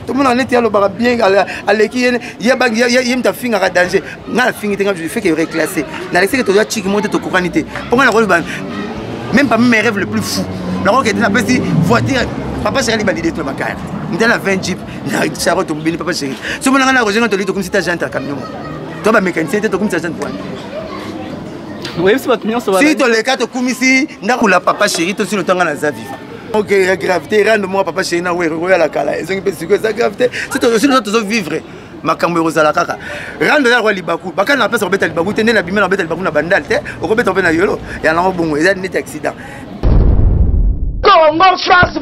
tout le monde en est bien à l'équipe il y a une fille à danger na fille je fais que reclasser na l'extérieur que tu dois chic monter ton courantité pour moi même pas mes rêves les plus fous la roque était la petite voiture papa chéri validé tout ma carrière on a 20 jeep na charo to bien papa chéri ce moment là rejoindre to comme si tu agent camion toi ba mécanicien tu comme si agent point oui c'est votre mignon ça va si tu les quatre comme ici na la papa chéri to si le temps na za vivre ok la gravité rendre-moi papa chéri na ouais la kala ils ont peu c'est ça gravité c'est aussi nous autres vivre makambo rozala kaka rando ya roi libaku baka na pesa robeta libaku tende na bimela robeta libaku na bandal te okobeta pe na yolo ya na bongo eza net accident Congo France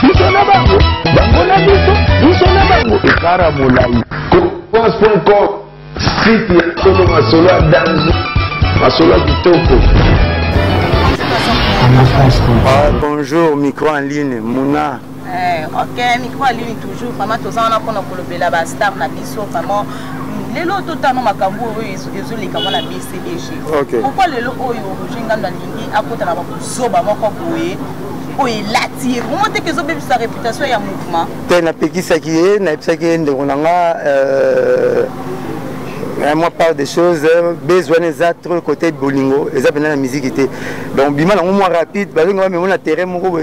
nous sommes bango ikara molai pense.com site ya solo masolo danzo masolo kitoko. Bonjour, micro en ligne, Mouna. Ok, micro en ligne toujours. Maman, tous en a pour la star na biso, maman. Les lots totalement makambo, ils ont les camons la BCDG. Pourquoi les lots oyo, je n'ai pas de à côté de la soba, mon coupoué, oye l'attire. Comment est-ce que vous avez sa réputation et un mouvement? T'es na peki sakié, na peki de onanga. Moi parle des choses, besoin des autres côté de Bolingo, et ça pendant la musique était. Donc bima na moins rapide, parce que moi même on a terrain mon bango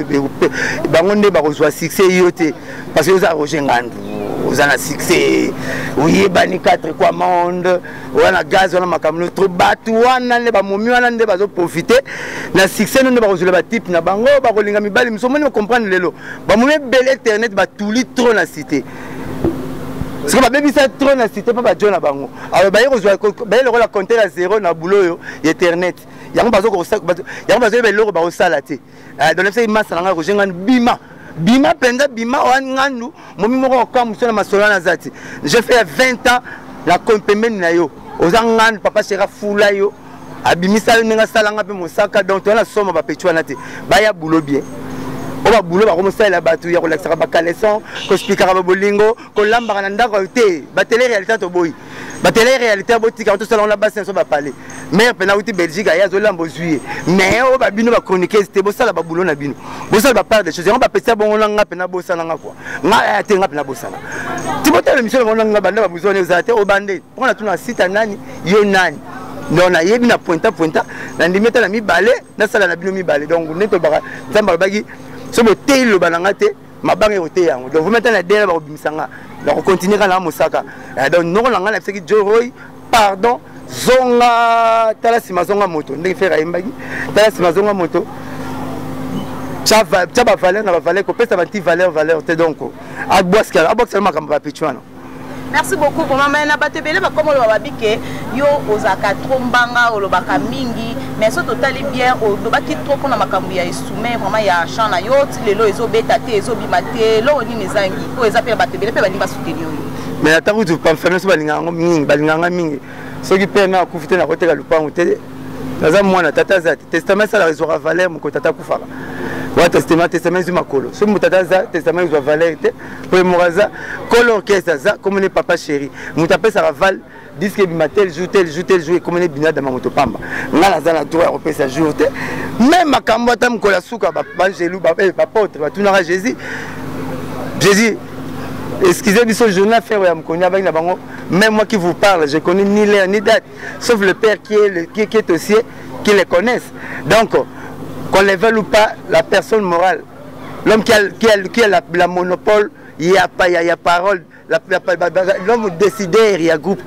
ne ba reçoit succès yoté parce que vous a rejoindre vous en a succès oui bani 4 quoi monde on a gaz on a makamno trop batu wana ne ba momi wana ne ba zo profiter na succès ne ba reçoit ba type na bango ba kolinga mibali msomo ne comprendre lelo ba momi bel internet ba tout li trop na cité. Parce que ma ça trop na cité pas John na bango. Alors ba yero la compter à 0 na boulot yo internet. Yango bazo ko yango bazo be loko ba osala te. Donc c'est masse na ngo jenga bima penda bima o ngandu momi moko ka musona masola na zati. J'ai fait 20 ans la compémene na yo. Ozangan papa sera fula yo. Abimisa ninga salanga pe mosaka donc on la somme ba petwa na te. Ba ya boulot bien. On va boulot ba commencer la batu ya relaxera ba caleçon ko expliquera ba bolingo ko lamba na ndako te ba télé réalité to boy ba télé réalité botika to salon la base so ba parler mais pena uti Belgique ya zo lambo zuie mais o ba bino ba chroniquer c'était bo sala ba boulot na bino bo sala ba part des choses on ba pesa bon nga pena bo sala nga quoi nga te nga pena bo sala ti botel mission on nga banda ba muzone uzate o bande on a tout na site nani yo nani non na yebi na pointa na ndimeta na mibale na sala na bino mibale donc neto ba nzamba bagi so bo te lo banangate mabange o te yango donc vous mettez la derrière ba bimisanga donc continuer kana mosaka donc non langa na pseki joroy pardon zonga tala sima zonga moto ndenge fera imbagi tala sima zonga moto chava ba valeur na ba valeur ko pesa ba ti valeur te donc a boxer makambo ba pichwana. Merci beaucoup pour maman na batebele ba comme lo babike yo ozaka trombanga olobaka mingi mais so totali bien olobaki trop pour na makambo ya instrument vraiment ya chant na yo ti lelo ezo beta te ezo bimate lo ni nezangi o eza pe batebele pe bani ba soutenir yo mais ataku tu pas faire so balinganga mingi soki pe na kufite na koteka lupango te naza mwana tata za testament ça la résoudra valeur mon tata kufaka wa testament makolo so mutata za testament zo valeur te pour moraza kolo orchestre za comme ne papa chéri mutape ça val disque bimatel jouer comme ne bina dans moto pamba ngala za na droit on ça jour te même makambo tam kola suka ba jelou ba pote ba tunara Jésus excusez biso journal faire ya mkonya ba na bango même moi qui vous parle je connais ni l'heure ni date sauf le père qui est aussi qui les connaissent donc qu'on les veuille ou pas, la personne morale, l'homme qui a la monopole, il y a parole, l'homme décideur, il y a groupe,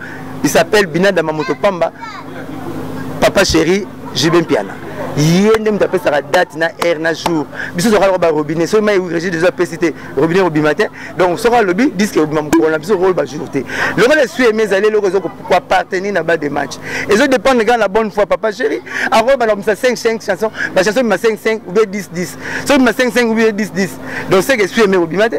il s'appelle Bina Damamoto Pamba, papa chéri, Jibin Piana. Il y a une date, na heure, na jour. Bisous sera le robinet, so mais régime déjà pécité, robinet au matin. Donc sera le but, disque on a besoin rôle ba jourté. Le rôle est sué mes allées le réseau pour appartenir na bas des matchs. Et ça dépend de la bonne foi papa chéri. Avant bah ça 5 chansons, la chanson m'a 5 ou bien 10. So m'a 5 ou bien 10. Donc c'est que sué mes au matin.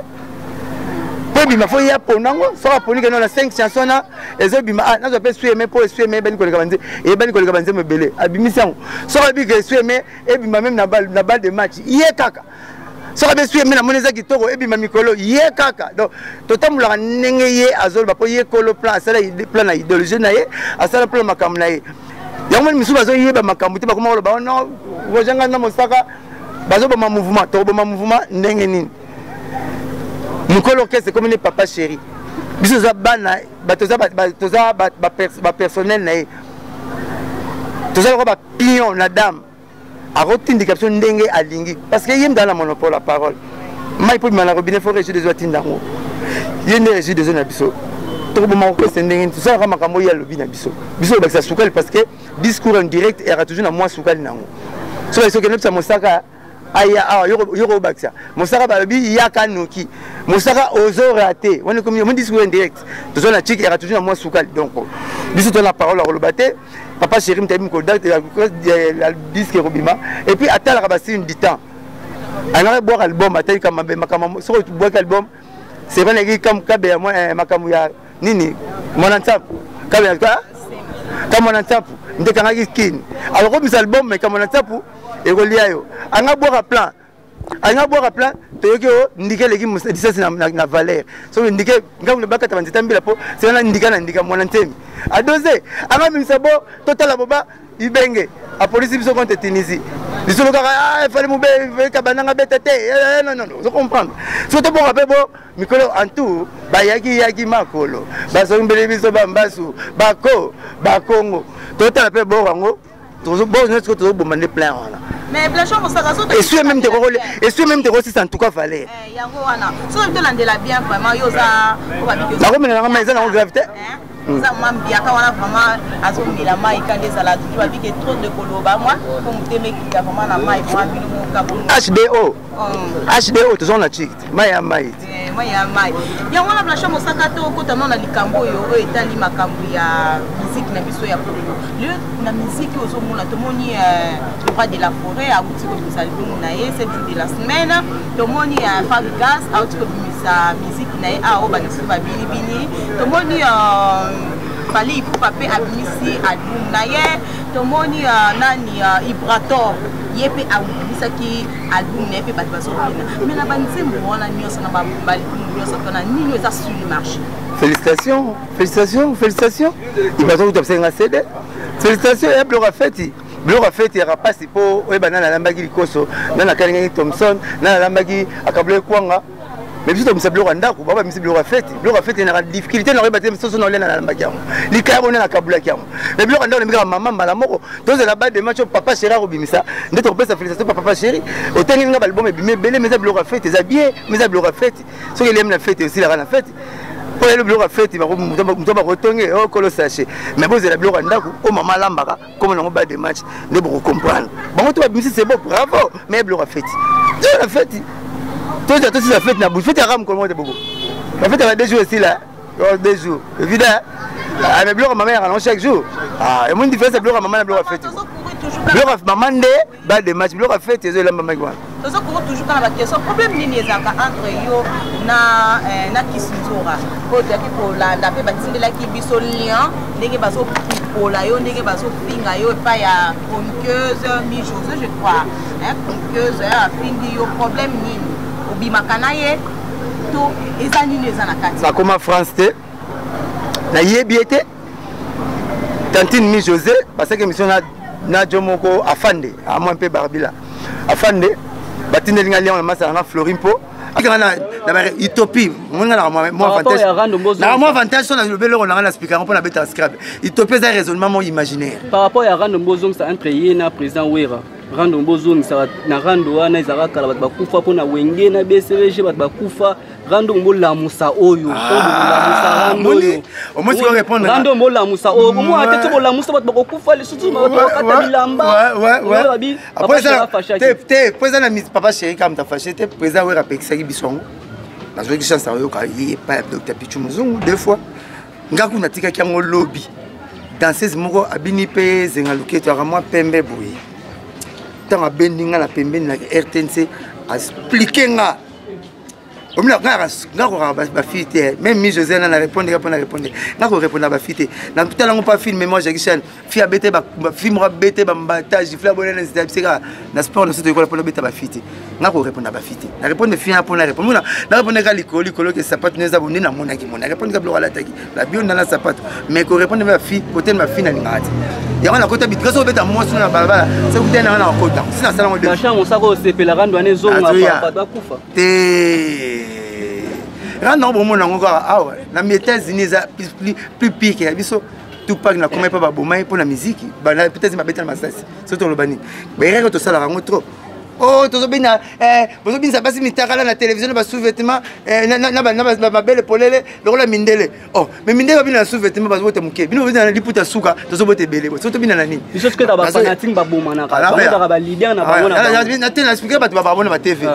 Bima faut y a ponango so aponi que non la 5 chansons na ezo bima na zo pe sué mais pour sué mais ben ko kabanze e ben ko kabanze me belé abimisan so abi que sué mais e bima même na balle de match yé kaka so abi sué mais na moneza kitoko e bima mikolo yé kaka donc totamula ndenge yé azol ba po yé kolo plan ça plan na idéologie na yé asala plan makam na yé yango misu bazo yé ba makambu te ba kuma ba non wojanga na mosaka bazo ba mouvement to ba mouvement ndenge nini mokolo orchestre comme papa chéri biso za bana toza ba personnel na ye toza ko ba pion na dame a rotindika biso ndenge alingi parce que yem dans la monopole la parole mai po mana robinet faut régie des oies tindango yende régie des na biso to bo mako c'est ndenge tout ça ka makambo ya lobi na biso biso ba sa soukal parce que discours en direct era toujours na moi soukal nango so eso ke nepsa mosaka aya yoro baksa mosaka balobi yaka noki mosaka ozo raté on est comme on discours en direct tout ça na chik era toujours na moi soukal donc biso to la parole à lobate papa chéri mtabi ko date la disque robima et puis atala ka basi du temps ana boire album atali kama makama so boire album c'est vrai que comme kabe moi makamu ya nini mona tsapu kabe ka kama mona tsapu ndekanga skin alors comme album mais kama mona tsapu et reliayo anga boire plan toyoki ndike leki distance na valeur so ndike ngamu baka tabanzita mbila po c'est na ndika mwana ntemi adoze anga mimsabo total boba ibenge a police biso contre Tunisie bisolo kaka il fallait mouber kabananga betete non vous comprendre so to bon rappel bon mikolo en tout ba yaki makolo baso mbele biso bambasu bakongo total pe bon rango tozo bon nesko tozo bomande plein là. Mais Blanchard Moussaka et sur même des rôles en tout cas fallait yango wana so to landela bien vraiment yoza na ko mena ngama ezana gravité ça mambia ka wana vraiment azomila mai kande sala tu vas dire trop de koloba moi comme teme ki vraiment na mai moi bino mo HDO toujours na chic mai ya mai ya wana Blanchard Moussaka to ko tano na likambo yo etali makambo ya musique na biso ya Congo le na musique ozomona tomoni le roi de la forêt a outi ko salbum na ye 7 jours de la semaine tomoni Fabrigas a outi ko sa musique na ye a o ba nisi ba bini tomoni Fali il faut paper abimisi album na ye tomoni nani Ibrator yepe abimisa ki album na pe bat baso mais na banze mwana nyonso na ba nyonso kana nini eza sur le marché. Félicitations. Il va tout observer un CD. Félicitations et Blora Feti. Blora Feti a passé pour Ebana na lambagi Likoso, na Kalinga Thompson, na lambagi Akabule Kwanga. Mais biso to Blora Ndako, baba misi Blora Feti. Blora Feti na difficulté na rebattre biso na lena na lambagi yango. Likabo na Kabula yango. Mais Blora Ndako na maman mala moko. Toze la bas de match papa chéri robimisa. Ndeto pesa félicitations papa chéri. Otengi nga album e bimé belé mais Blora Feti za bien, mais Blora Feti. Ce qu'il aime la fête aussi la fête. Pour le bloc à fête, il va retourner au colo sachet. Mais vous avez le bloc à Ndako, au maman Lambara, comme on a des matchs, ne vous comprendre. Bon, toi, c'est bon, bravo, mais bloc à fête. Tu la fête. Toi, tu as la fête, la bouche, fête à rame comme on dit beaucoup. La fête, elle a 2 jours aussi là. 2 jours. Évidemment. Mais bloc à ma mère, chaque jour. Ah, et moi, une différence, c'est bloc à maman, bloc à fête. Bloc à maman, bas des matchs, bloc à fête, et la maman. Tozo ko toujours quand la question problème nini ezaka entre yo na Kisinzora ko de ki ko la pe batindela ki biso lien ndenge baso pola yo ndenge baso pinga yo pa ya conqueuse mi chose je crois conqueuse a fingi yo problème nini obimakana ye to eza nini eza na kati ça comme France te na yebiete tantine mi José parce que mission na Jomoko afande a moi un peu barbila afande batine linga lion masa na Florimpo akana na utopie monga na moi avantage na moi avantage sur le belo on a na speaker pour na beta scrap utopie c'est raisonnement imaginaire par rapport à Rando Mbozong ça entre yena président Wera Rando Mbozong ça na Rando wana izaka kala bat bakufa pona wenge na BCVG bat bakufa Rando Mbola Musa oyo au moins tu vas répondre Rando Mbola Musa oyo moi tete Mbola Musa bat bakufa les surtout bat bakata bilamba ouais après ça t'es président na papa chéri comme ta fâché t'es président Wera pexaki bisongo na zo ki chance oyo ka yi pa docteur Pichu Muzungu 2 fois ngaku na tika kyango lobby danseuse moko abini pe zenga luketo ya moi pembe boui tant a bendinga na pembe na RTNC expliquer nga omina nga ba fille même mi José na répondre nga ko répondre ba fille na tout la pas film moi j'ai Christian fille abete ba film ra bete ba mbatage fille bonne na c'est na sport na c'est ko répondre bete ba fille nga ko répondre ba fille na répondre fille pour na répondre na répondre ka likolo que sapato neza boni na mona ki mona répondre ka bloka la taki la bio na la sapato mais ko répondre ba fille côté ma fille na lingati ya wana kota bit kaso beta moi sur na balabala c'est ko tena na kota sina sala mo de Blanchard Moussaka sepela Rando ane zonga ba kufa te rendre bon mon encore ah ouais na États-Unis plus pire que biso tout pas na comment pas bomai pour la musique peut-être ma bête na masasi surtout le bani mais rien que tout ça la rencontre trop oh tout ça bien ça passe mitara la télévision ba sous-vêtements na belle polele le la mindele oh mais mindele bien na sous-vêtements parce que tu muke bino bien na liputa suka tout ça bote belé surtout bien na nini biso ce que ba fanatique ba bomana ka ba leader na ba bona na tena expliquer ba bona ba TV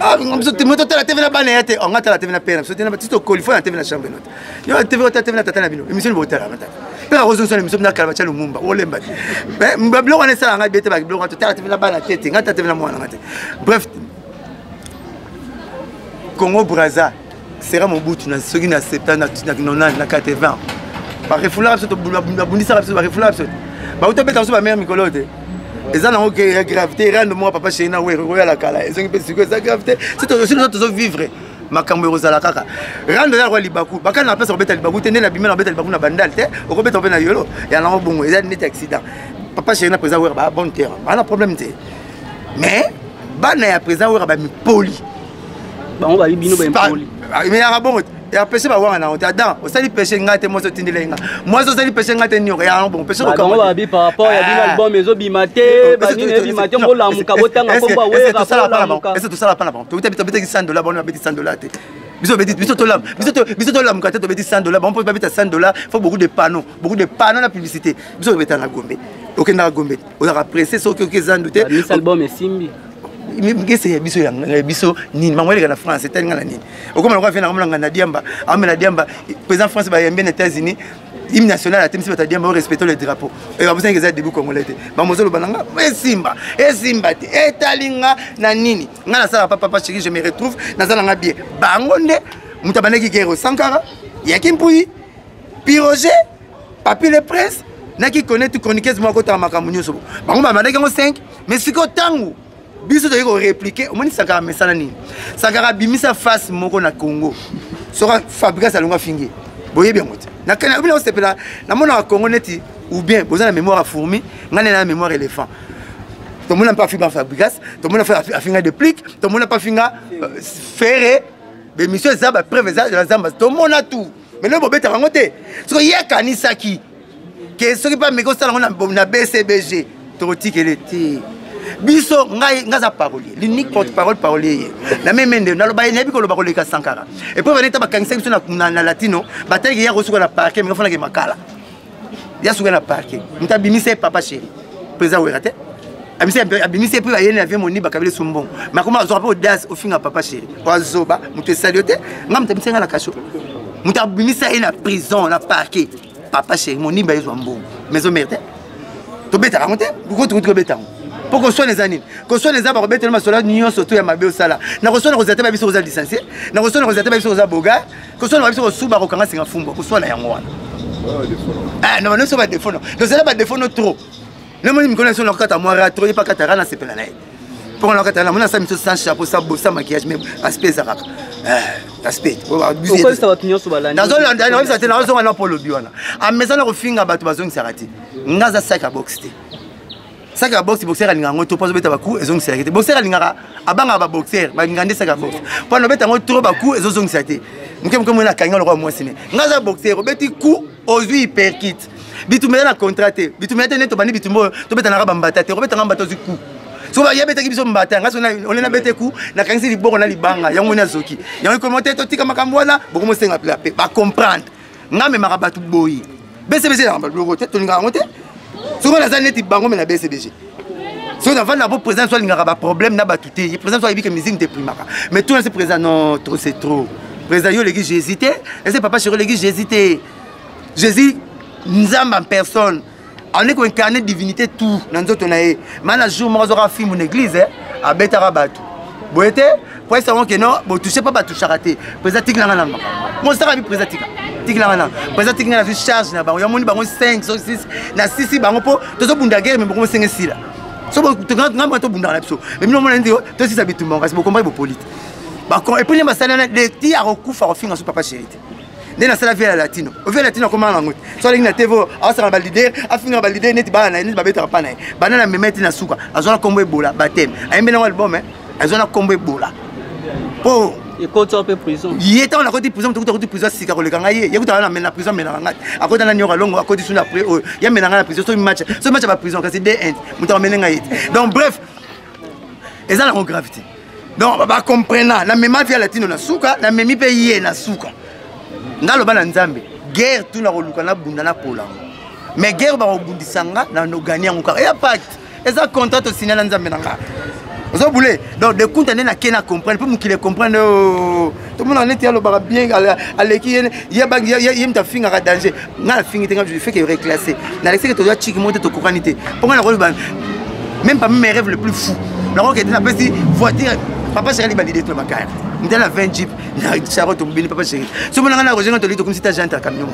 ah tu me la TV na banete on ngata la TV na pena so tena ba tito kolifo na TV na chambre note yo la TV ta TV na tata na bino émission botala mata pe la raison sur l'émission na kalba cha lumumba olemba mais mbablo on esa nga bete ba blo ngata ta TV na bana tete ngata TV na mwana ngata bref Congo Brazza sera mon bout na soki na 70 na 80 ba refula so to bundisa ba refula so ba utobeta so ba mère mikolote et ça n'a aucune gravité rien de moi papa chez na ouais roya la kala ils ont pensé que ça gravité c'est aussi nous autres vivre makambo rozala kaka rien de la roi libaku baka na pesa obeta libaku tene na bimela na obeta libaku na bandal te okobeta obena yolo ya na bongo ils a net accident papa chez na présent ouais ba bon terre pas na problème te mais bana ya présent ouais ba mi poli ba on ba bino ba poli mais ya bon et après c'est pas voir na honte adam o sali péché ngate mo so tindelenga moi so sali péché ngate nyoko ya bon péché ko comme ba bi par rapport ya bi album ezo bimate ba ni bi mate mo la muka botanga ko ba we ka la bon est-ce tout ça la pas bon tu beti $100 bon on beti $100 te biso to lam ka te to beti $100 bon peut pas beti $100 faut beaucoup de panneaux la publicité biso beti na Gombe OK na Gombe on a pressé so que zando te album simbi ngese biso ya biso ni mamwele na France c'est ngana ni okoma kwa fena ngana na diamba amena diamba président France ba yembe na États-Unis hymne national à temsi ba diamba respecter le drapeau et ba besoin que ça debout congolais ba mozolo bananga simba te etalinga na nini ngana sala papa chéri je me retrouve na zala nga bien bango nde mutabaneki Guerrero Sankara Yakimpui Piroger Papi le Prince na qui connaît tout chroniqueuse moi ko ta makamunyo so bango ba bandeki ngo 5 mais siko tangu biso to yiko répliquer au moins Sankara mesana nini Sankara bimisa face moko na Congo sera fabriquer salonga fingi boye bien moto na kana bila ostepela na mona Congo neti ou bien besoin la mémoire à fourmi ngane na mémoire éléphant tout le monde n'a pas fait fabrication tout le monde a fait finga de plique tout le monde n'a pas finga ferré mais monsieur Zaba preuve ça la Zamba tout le monde a tout mais le bobeta rangote so yakani saki que ce qui pas me ça na BCBG toroti qu'elle était biso ngai ngaza parolier l'unique porte-parole parolier la même ende na loba nebi ko loba ko leka Sankara et puis veneta ba kangisa biso na latino bataki ya kosuka na parquet mais fona ke makala ya suka na parquet mtabimisa papa chéri président werate abimisa puis ayene avion moni bakabele sumbon mais comment azoba audace au finga papa chéri ozoba mutu saliote ngam tabimisa na kasho mutabimisa na prison na parquet papa chéri moni ba yezo mbongo mais o merde to beta raconter pourquoi tu beta pour qu'on soit les années, qu'on soit les arbres, bête tellement sur la union surtout à ma belle sala. N'a reçu le résultat baby sur les licenciés, n'a reçu le résultat baby sur les boga, qu'on soit le sur le sous-baro quand c'est un fumbo, qu'on soit la yangoana. Ah non, non, ça va des fonds. Donc c'est là pas des fonds trop. Le monde me connaît sur leur carte à moi, trop pas catarana, c'est plein. Pour leur carte, on a ça mis sans chapeau, sans maquillage, même aspect zara. Aspect. Pourquoi ça va tenir sur la dans un ça t'es raison à pour le biona. À maison on finga batu bazong sarati. Ngaza sac à boxer. Sac à boxe boxer alinga ngoto pas beta baku ezong sarati. Boxer alinga abanga ba boxer ba ngande sac à boxe. Pour no beta ngoto baku ezong sarati. Mukem na kanga le roi moi sine. Ngaza boxer beti coup ozui hyperkit. Bitumela na contraté. Bitumela neto bani bitumbo to beta na bambata te beta ngamba to coup. So ba yabeta kibiso mbata ngaso na on na bete ku na kangisi liboko na libanga yango na zoki yango commenter to tika makambo wana bokomo senga plape ba comprendre ngame makabatu boyi BCBG na mbalo te to linga ngote so na zaneti bango me na BCBG so na vana bo président so linga ba problème na batuté président so yibike musique te primaka mais tout na ce président non trop c'est trop président yo legi j'ai hésité et c'est papa chéri legi j'ai hésité Jésus nzamba en personne. On est incarné divinité tout dans notre naïe. Maintenant jour moi j'aurai film mon église à Betarabatou. Boete pour savoir que non, bon toucher pas toucher raté. Président Tigla na. Moi ça va président Tigla na. Président Tigla na charge na ba. Ya moni ba 5 6 na 6 ba ngopo tozo bunda guerre mais bon 5 6 là. So to grand to bunda na biso. Mais nous on dit to si ça bitumba parce que combat politique. Ba et puis les salana les tia recouffa au fin sur papa chéri. Nena sala via latino. O via latino comment la ngout. So la na TV a sala ba leader, a finga ba leader net ba na net ba beta pa na. Banana me mettre na suka. Azona kombo ebola batem. Ayembe na album azona kombo ebola. Po Et quand tu as fait prison. Il était en côté prison, tu as côté prison, c'est quand le gars y est. Il y a eu la prison, mais à côté de la Niora Longo, à côté de après, il y a maintenant la prison, ce match à la prison, c'est des ends. Donc bref, et ça la gravité. Donc on va comprendre. La même affaire latino na souka, la même pays na souka. Ngalo bana nzambe, guerre tout na roluka na bunda na pola. Mais guerre ba obundisanga na no gagner encore. Et pacte. Et ça contrat au signer na nzambe nanga. Vous voulez donc de compte na kena comprendre pour qu'il comprenne tout le monde en était à l'obara bien à l'équipe il y a une finga à danger na la finga je fais que reclasser na laisser que tu dois chic monter ton courantité pour moi même pas mes rêves les plus fous la roque était na petit voiture papa chéri validé tout ma carrière on a 20 jeep na charo to mbini papa chéri ce moment là rejoindre to lito comme si tu agent camion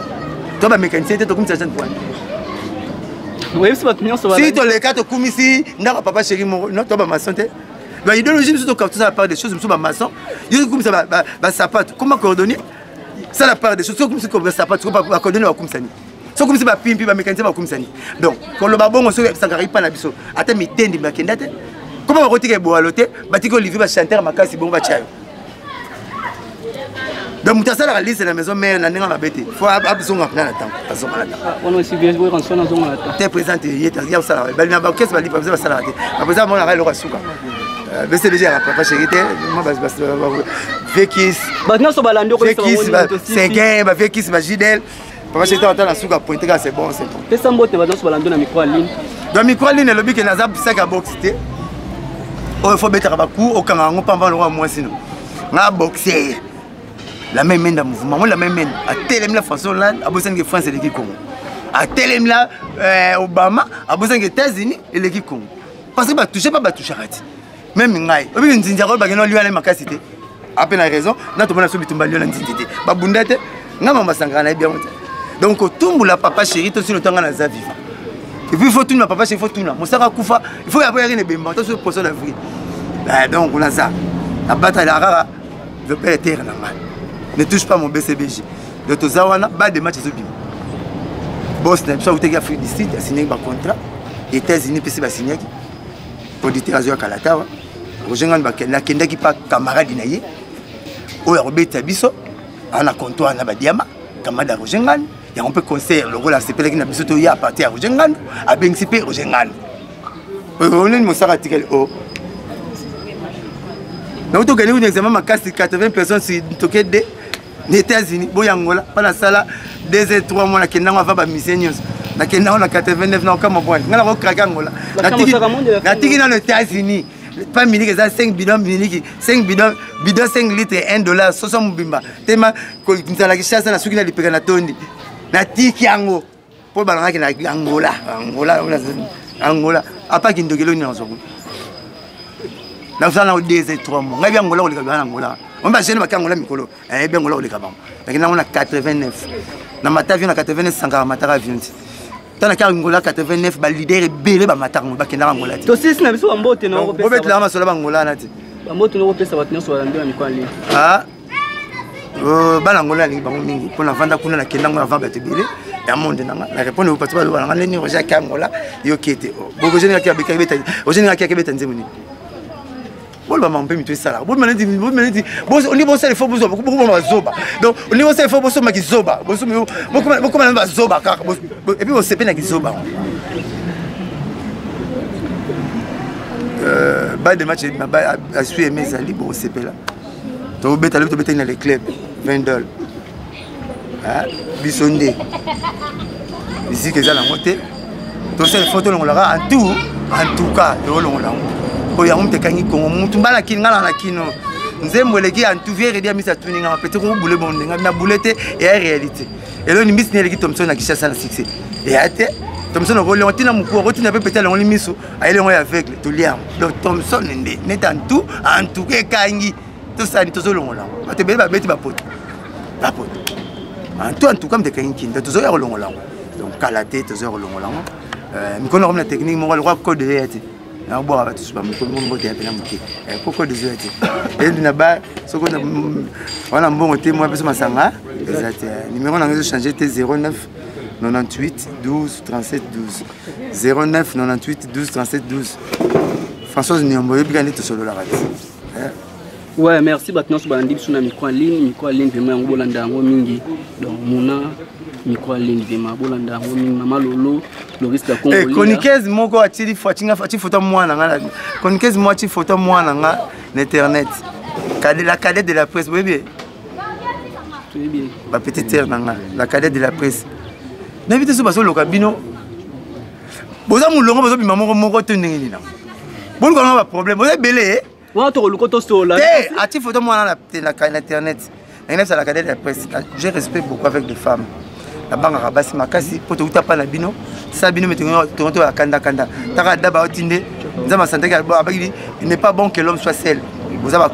toi ba mécanicien tu comme si agent point oui c'est pas mignon ça va si tu les quatre comme ici na papa chéri non toi ba ma santé. L'idéologie, nous sommes ça la part des choses, nous sommes maçons. Comme ça, sapat, comment coordonner? Ça la part des choses, comme ça, sapat, comment coordonner comme ça. C'est comme si ma pimpi, ma mécanicien, comme ça. Donc, quand le babon, on se n'arrive pas à la biseau. Attends, mais t'es dit, comment on retire le boaloté? Bâti Olivier va chanter à ma casse, bon, va chier. Donc, Moutassa la liste de la maison mère, n'a pas bête. Il faut besoin de la temps. On a aussi bien joué en son zone. T'es présent, il y a un salarié. Il y a un caisse, il y a un salarié. Après ça, on a le rasuka. C'est déjà papa chéri, moi Vekis, c'est gain, Vekis, Gidel. Papa chéri, on a souka pointé, c'est bon, c'est bon. Et ça mbote va dans ce balando na micro ligne. Dans micro ligne, le but que nazab sac à boxer. Oh, il faut mettre à bakou, au kangango, pas mal roi moi sinon. Na boxer. La même main dans mouvement, la même main. À télém la France Hollande, à besoin de France et l'équipe Congo. À télém là, Obama, à besoin des États-Unis et l'équipe Congo. Parce que bah toucher pas bah toucher arrête. Même ngai obi nzinjaro bageno liwa na makasité a peine raison na to mona so bitumba liwa na nzindité ba bundate ngama masangana bien donc otumbula papa chéri to sino tanga na za vivant et puis il faut tout na papa chéri faut tout na mosaka kufa il faut avoir une bemba to so poso la vie donc on a ça la bataille la rara veut pas être na mal ne touche pas mon BCBG de to zawana ba de match zo bim boss na so uteki Afrique du Sud a signé ba contrat États-Unis pesi ba signé auditeur azwa kalatawa ojengan bakenda kendaki pa camarade na ye oya robeta biso ana comptoir na badiama kamada ojengan ya on peut concert le rôle a sepelaki na biso to ya partir à ojengan a bengsipe ojengan on est mosaka tikel o na to gagner un examen makasi 80 personnes sur toke de les États-Unis boyangola pana sala 2 et 3 mois na kenanga va ba misenios na kenda on a 89 na kama point ngala ko krakangola na tiki dans les États-Unis pas miniki ça 5 bidons miniki 5 bidons 5 litres et $1 soso mbimba tema ko nzala ki chasse na suki na lipeka na tondi na tiki yango po balanga ki na Angola apa ki ndogelo ni nzoko na ça na 2 et 3 mois ngabi Angola ko lika Angola on va jeune bakangola mikolo bien Angola ko lika ba lakini on a 89 na matavion na 89 sanga matara avion dans la Angola 89 ba leader belé ba matango ba kenda Angola to sisi na biso mbote na opesa obet la masola ba Angola nati ba mbote na opesa batnya so balando na mikwali ba Angola ni bango mingi pona vanda kuna na kenda ngona vamba tebele ya monde nanga na répondre au patron ba ngana ni roja ka Angola yo kete boko jeni ka beka beta o jeni ka beta nzemuni bol ba mampe mitwe sala bol manedi on est bon ça il faut bozo beaucoup ba zoba donc on est bon ça il faut bozo ma kizoba bozo beaucoup ba zoba et puis on se pena kizoba ba de match a sué mes ali bon se pela to beta dans les clubs $20 bisonde ici que ça la montée to c'est photo on l'aura en tout cas to longola oya umte kangi kongo mutu mbala kinga na kino nzembo leki antuviere dia misa tuninga peut-être ko boule bonde na boulette et réalité et là ni miss ni leki Thompson na kishasa na succès et ate Thompson ko le tina muko ko tina peut-être le miso aile on avec to liam donc Thompson ndé net en tout ke kangi to ça ni to zo longola ba te bela ba beti ba poto en tout cas me kangi kinda to zo ya longola donc kalaté to zo longola mi kono comme la technique mo le roi code de ate na boa ba tous ba mo bote ya pena muke pourquoi des yeux et na ba soko na wana mbongo te moi pesa masanga exact numéro na changer t 09 98 12 37 12 09 98 12 37 12 Françoise Niombo yebika ndi to solo la radio Ouais, merci maintenant sur bandi sur na micro en ligne vraiment en bolanda ngo mingi. Donc mona micro en ligne vraiment bolanda ngo mingi mama lolo le risque Congo. Eh chroniqueuse moko atili fatinga fati photo mwana nga. Chroniqueuse moi ti photo mwana nga na internet. La cadette de la presse, oui bien. Très bien. Ma petite sœur nanga, la cadette de la presse. N'invite sur baso lokabino. Boza mulongo bozo bima moko tendengi na. Bon ko na problème, boza belé. Wa to lokoto sola. Eh, ati photo moi na internet. N'invite la cadette de la presse. Je respecte beaucoup avec les femmes. La banque rabasi makasi poto uta pa na bino. Ça bino metengo tonto ya kanda. Taka daba otinde. Nzama santé ka abaki il n'est pas bon que l'homme soit seul. Vous avez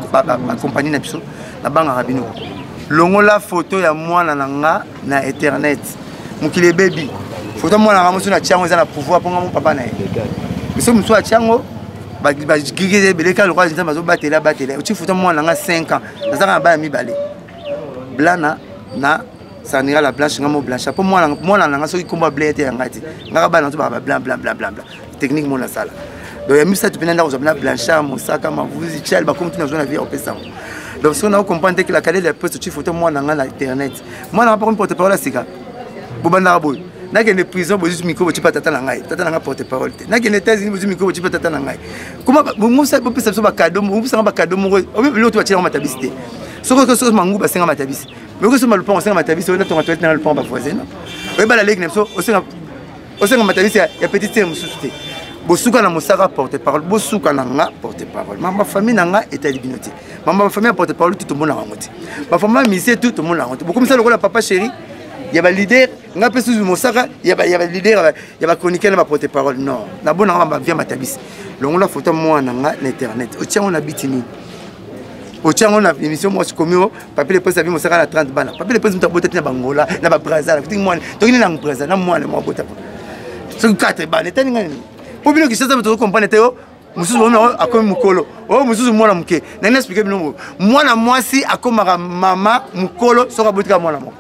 accompagné Nepso, la banque Arabino. Longo la photo ya moi na internet. Mukile baby. Photo moi na na tiango za na pouvoir pour mon papa na. Mais so mso tiango ba gigé beleka le roi nzamba zo batela. Uti photo moi na 5 ans. Nazaka ba mi balé. Blana na sanira la blanche ngamo blanche. Pour moi na so ikomba blé te ngati. Ngaka ba na zo ba blanc. Technique mon la sala. Donc il y a mis ça tu peux n'avoir jamais blanchard mon sac ma vous tchel ba comme tu n'as vie au pesant. Donc si on a compris que la qualité de la poste tu photo moi dans internet. Moi n'a pas une porte-parole à sika. Bobanda boy. Na que les prisons bozu micro tu pas tata na ngai. Tata na porte-parole. Na que les États-Unis bozu micro tu pas tata na ngai. Comment moi ça peut ça ba cadeau, moi ça ba cadeau mo. L'autre va tirer ma tabiste. Soko que chose mangu ba senga ma tabiste. Mais que ce mal pont senga ma tabiste, on a ton toilette dans le pont ba voisin. Oui ba la ligue nemso au senga ma tabiste ya petit terme sous-té. Bosuka na mosaka porte-parole, bosuka na nga porte-parole. Ma famille na nga est éliminée. Ma famille porte-parole tout le monde a remonté. Ma famille misé tout le monde a remonté. Comme ça le rôle papa chéri, il y a ba leader, nga pe sous mosaka, il y a leader, il y a chroniqueur na porte-parole. Non, na bona nga via matabis. Longo la photo moi na nga na internet. O tiango na bitini. O tiango na émission moi comio, papier le poste avi mosaka na 30 bana. Papier le poste mta bota na bangola, na ba Brazza, kuti moi. To ni na Brazza, na moi le moi bota. So 4 bana, tani ngani. Pour bien que ça me comprenne Théo, musuzu a comme mukolo. Oh musuzu mwana muke. Na expliquer bino. Mwana mwasi akomaka mama mukolo sera botika mwana moko.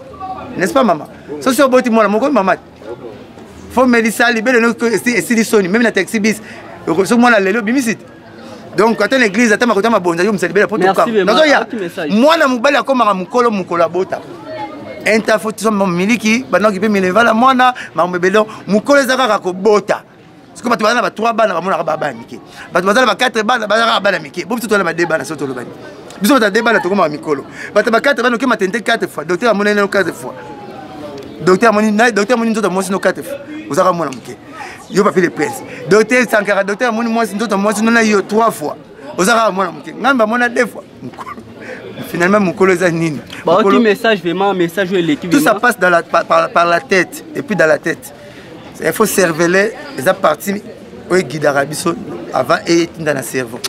N'est-ce pas maman? So so boti mwana moko maman. Faut Melissa libérer no et soni même na taxi bis. So mwana lelo bimisit. Donc quand l'église attend ma kotama bonza yo msalibela poto ka. Nazo ya. Mwana mubali akomaka mukolo bota. Enta faut so miliki bana ki pe milevala mwana mamebelo mukolo ezaka ko bota. Parce que tu vas avoir 3 balles, tu vas avoir 4 balles, tu vas avoir 2 balles. Tu vas avoir 2 balles. Tu vas avoir 2 balles. Tu vas avoir 4 balles. Tu vas avoir 4 fois. Docteur a monné 4 fois. Docteur a monné 4 fois. Vous avez mon amitié. Il n'y a pas fait de presse. Docteur Sankara, docteur a monné 3 fois. Vous avez mon amitié. Il y a 2 fois. Finalement, mon collègue est nini. Un message, vraiment, un message de l'équipe. Tout ça passe par la tête. Et puis dans la tête. Il faut servir les parties guide arabiso avant et dans le cerveau.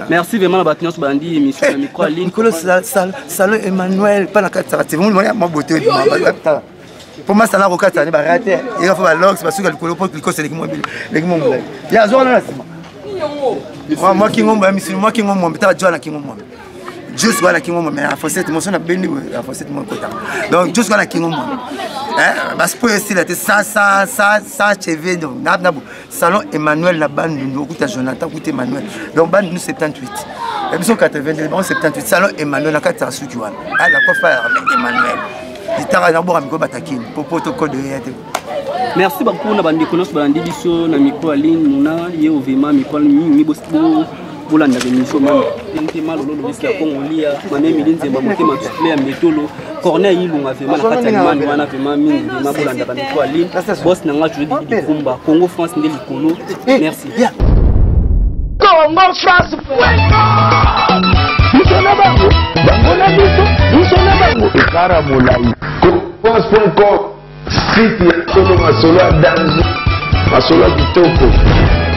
Merci vraiment la bâtiment bandi émission micro ligne. Salon Emmanuel pas la carte c'est vous moi beauté pour moi ça n'a aucun temps ba raté il faut ba lox parce que le colo pour que c'est les mobile les mobile il y a zone là moi qui ngomba émission moi qui ngomba ta joana qui ngomba juste voilà qui ngomba mais la fossette mon son a béni la fossette mon côté donc juste voilà qui ngomba parce que c'est là ça cheveux donc salon Emmanuel la bande nous écoute Jonathan écoute Emmanuel donc bande nous 78 émission 82 bon 78 salon Emmanuel la carte sous tu vois ah la quoi faire Emmanuel il t'a d'abord amigo batakine pour protocole de merci beaucoup na bandi konos bandi biso na micro aline muna ye ovema micro mi bosbo bolanda émission même ntima lolo lo biso ya kongolia mame milinze bamoke matule ya metolo corneille ilunga vraiment na kati ya mani wana vraiment mingi ma bolanda ba micro aline boss na nga jodi di kumba Congo France ndeli kolo merci Congo France France.com site ya solo masolo ya danzo masolo ya kitoko